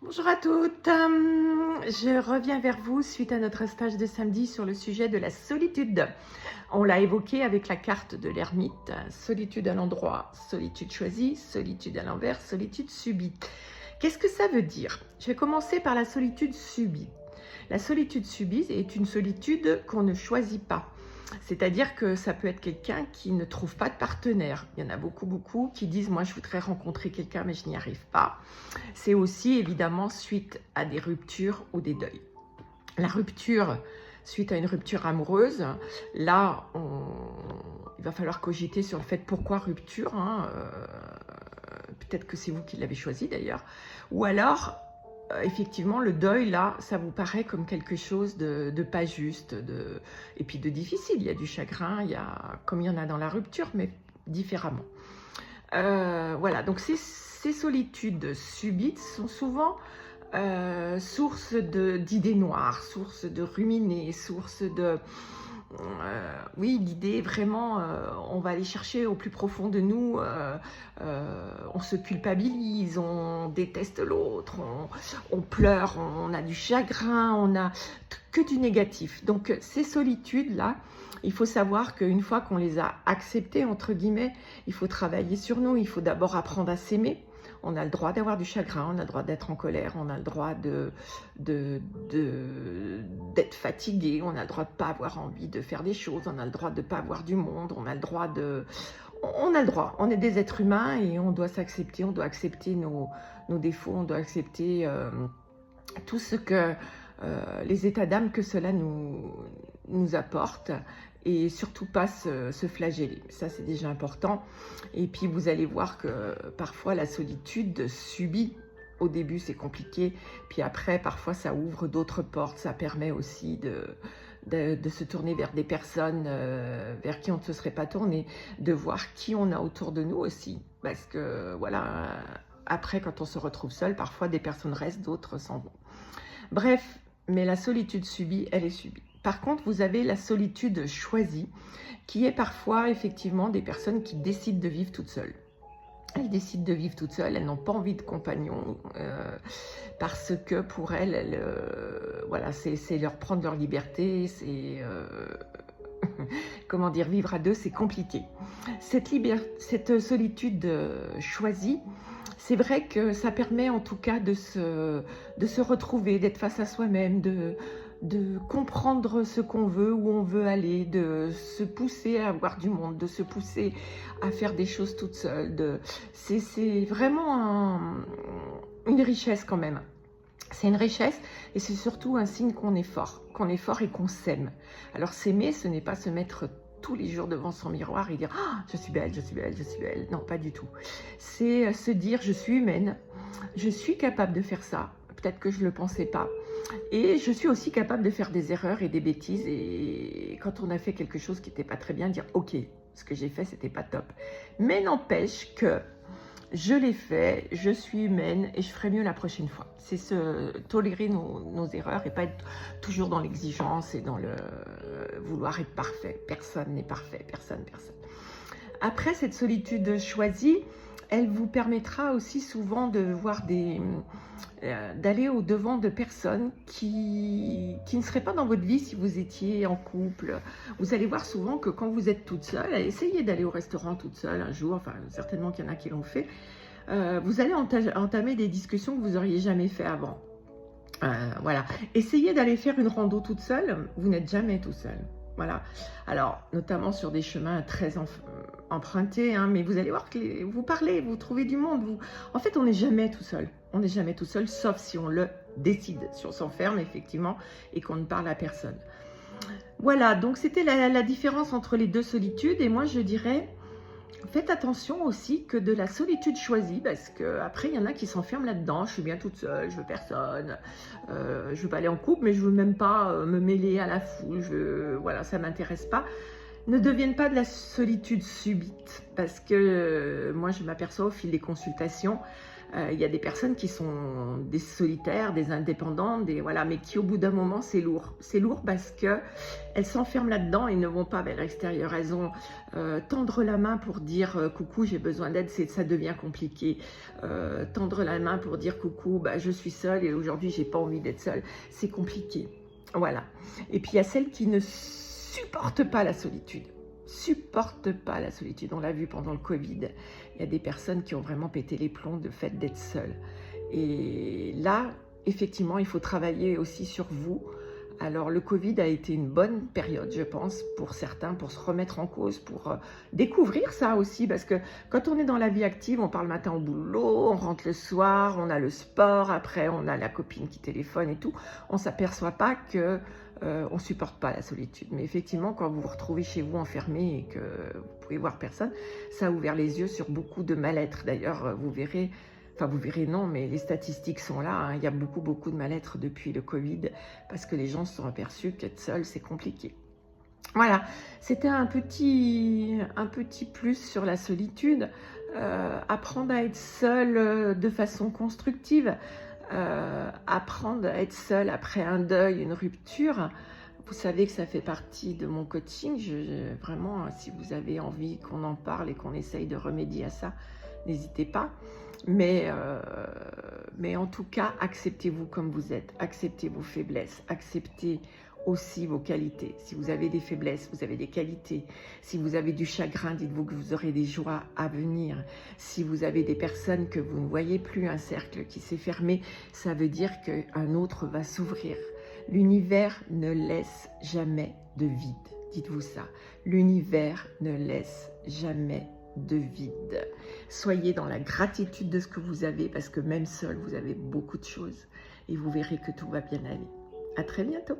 Bonjour à toutes, je reviens vers vous suite à notre stage de samedi sur le sujet de la solitude. On l'a évoqué avec la carte de l'ermite, solitude à l'endroit, solitude choisie, solitude à l'envers, solitude subie. Qu'est-ce que ça veut dire? Je vais commencer par la solitude subie. La solitude subie est une solitude qu'on ne choisit pas. C'est-à-dire que ça peut être quelqu'un qui ne trouve pas de partenaire. Il y en a beaucoup qui disent « moi je voudrais rencontrer quelqu'un mais je n'y arrive pas ». C'est aussi évidemment suite à des ruptures ou des deuils. La rupture, suite à une rupture amoureuse, là il va falloir cogiter sur le fait pourquoi rupture, peut-être que c'est vous qui l'avez choisi d'ailleurs, ou alors effectivement, le deuil, là, ça vous paraît comme quelque chose de pas juste, et puis de difficile. Il y a du chagrin, comme il y en a dans la rupture, mais différemment. Voilà, donc ces solitudes subites sont souvent source d'idées noires, source de ruminer, source de... oui, l'idée vraiment, on va aller chercher au plus profond de nous, on se culpabilise, on déteste l'autre, on pleure, on a du chagrin, on a que du négatif. Donc ces solitudes-là, il faut savoir qu'une fois qu'on les a acceptées, entre guillemets, il faut travailler sur nous, il faut d'abord apprendre à s'aimer. On a le droit d'avoir du chagrin, on a le droit d'être en colère, on a le droit d'être fatigué, on a le droit de ne pas avoir envie de faire des choses, on a le droit de ne pas avoir du monde, on a le droit de... On a le droit, on est des êtres humains et on doit s'accepter, on doit accepter nos défauts, on doit accepter tout ce que... les états d'âme que cela nous apporte. Et surtout pas se flageller, ça c'est déjà important. Et puis vous allez voir que parfois la solitude subie, au début c'est compliqué, puis après parfois ça ouvre d'autres portes, ça permet aussi de se tourner vers des personnes vers qui on ne se serait pas tourné, de voir qui on a autour de nous aussi, parce que voilà, après quand on se retrouve seul, parfois des personnes restent, d'autres s'en vont. Bref, mais la solitude subie, elle est subie. Par contre, vous avez la solitude choisie, qui est parfois effectivement des personnes qui décident de vivre toutes seules. Elles décident de vivre toutes seules, elles n'ont pas envie de compagnon, parce que pour elles, voilà, c'est leur prendre leur liberté, c'est... comment dire, vivre à deux, c'est compliqué. Cette solitude choisie, c'est vrai que ça permet en tout cas de se retrouver, d'être face à soi-même, de comprendre ce qu'on veut, où on veut aller, de se pousser à avoir du monde, de se pousser à faire des choses toute seule. C'est vraiment une richesse quand même. C'est une richesse et c'est surtout un signe qu'on est fort et qu'on s'aime. Alors s'aimer, ce n'est pas se mettre tous les jours devant son miroir et dire « Ah, je suis belle, je suis belle, je suis belle ». Non, pas du tout. C'est se dire « Je suis humaine, je suis capable de faire ça ». Peut-être que je ne le pensais pas. Et je suis aussi capable de faire des erreurs et des bêtises. Et quand on a fait quelque chose qui n'était pas très bien, dire « Ok, ce que j'ai fait, c'était pas top ». Mais n'empêche que je l'ai fait, je suis humaine et je ferai mieux la prochaine fois. C'est se tolérer nos erreurs et pas être toujours dans l'exigence et dans le vouloir être parfait. Personne n'est parfait, personne. Après, cette solitude choisie, elle vous permettra aussi souvent de voir d'aller au-devant de personnes qui ne seraient pas dans votre vie si vous étiez en couple. Vous allez voir souvent que quand vous êtes toute seule, essayez d'aller au restaurant toute seule un jour, enfin certainement qu'il y en a qui l'ont fait, vous allez entamer des discussions que vous n'auriez jamais fait avant. Voilà, essayez d'aller faire une rando toute seule, vous n'êtes jamais tout seul. Voilà, alors notamment sur des chemins très empruntés, mais vous allez voir que vous parlez, vous trouvez du monde. En fait, on n'est jamais tout seul. On n'est jamais tout seul, sauf si on le décide, si on s'enferme effectivement et qu'on ne parle à personne. Voilà, donc c'était la différence entre les deux solitudes. Et moi, je dirais, faites attention aussi que de la solitude choisie, parce qu'après, il y en a qui s'enferment là-dedans. Je suis bien toute seule, je veux personne, je veux pas aller en couple, mais je veux même pas me mêler à la foule, voilà, ça m'intéresse pas. Ne deviennent pas de la solitude subite, parce que moi, je m'aperçois au fil des consultations Il y a des personnes qui sont des solitaires, des indépendants, voilà, mais qui au bout d'un moment, c'est lourd. C'est lourd parce qu'elles s'enferment là-dedans et ne vont pas vers l'extérieur. Elles ont tendre la main pour dire coucou, j'ai besoin d'aide, ça devient compliqué. Tendre la main pour dire coucou, bah, je suis seule et aujourd'hui, j'ai pas envie d'être seule. C'est compliqué. Voilà. Et puis, il y a celles qui ne supportent pas la solitude. Supportent pas la solitude. On l'a vu pendant le Covid. Il y a des personnes qui ont vraiment pété les plombs de fait d'être seules. Et là, effectivement, il faut travailler aussi sur vous. Alors, le Covid a été une bonne période, je pense, pour certains, pour se remettre en cause, pour découvrir ça aussi. Parce que quand on est dans la vie active, on part le matin au boulot, on rentre le soir, on a le sport, après on a la copine qui téléphone et tout. On ne s'aperçoit pas que on ne supporte pas la solitude. Mais effectivement, quand vous vous retrouvez chez vous enfermé et que vous pouvez voir personne, ça a ouvert les yeux sur beaucoup de mal-être. D'ailleurs, vous verrez... Enfin, vous verrez, non, mais les statistiques sont là. Hein. Il y a beaucoup de mal-être depuis le Covid parce que les gens se sont aperçus qu'être seul, c'est compliqué. Voilà, c'était un petit plus sur la solitude. Apprendre à être seul de façon constructive. Apprendre à être seul après un deuil, une rupture. Vous savez que ça fait partie de mon coaching. Vraiment, si vous avez envie qu'on en parle et qu'on essaye de remédier à ça, n'hésitez pas. Mais en tout cas, acceptez-vous comme vous êtes, acceptez vos faiblesses, acceptez aussi vos qualités. Si vous avez des faiblesses, vous avez des qualités. Si vous avez du chagrin, dites-vous que vous aurez des joies à venir. Si vous avez des personnes que vous ne voyez plus, un cercle qui s'est fermé, ça veut dire qu'un autre va s'ouvrir. L'univers ne laisse jamais de vide, dites-vous ça. L'univers ne laisse jamais de vide. Soyez dans la gratitude de ce que vous avez parce que même seul, vous avez beaucoup de choses et vous verrez que tout va bien aller. À très bientôt.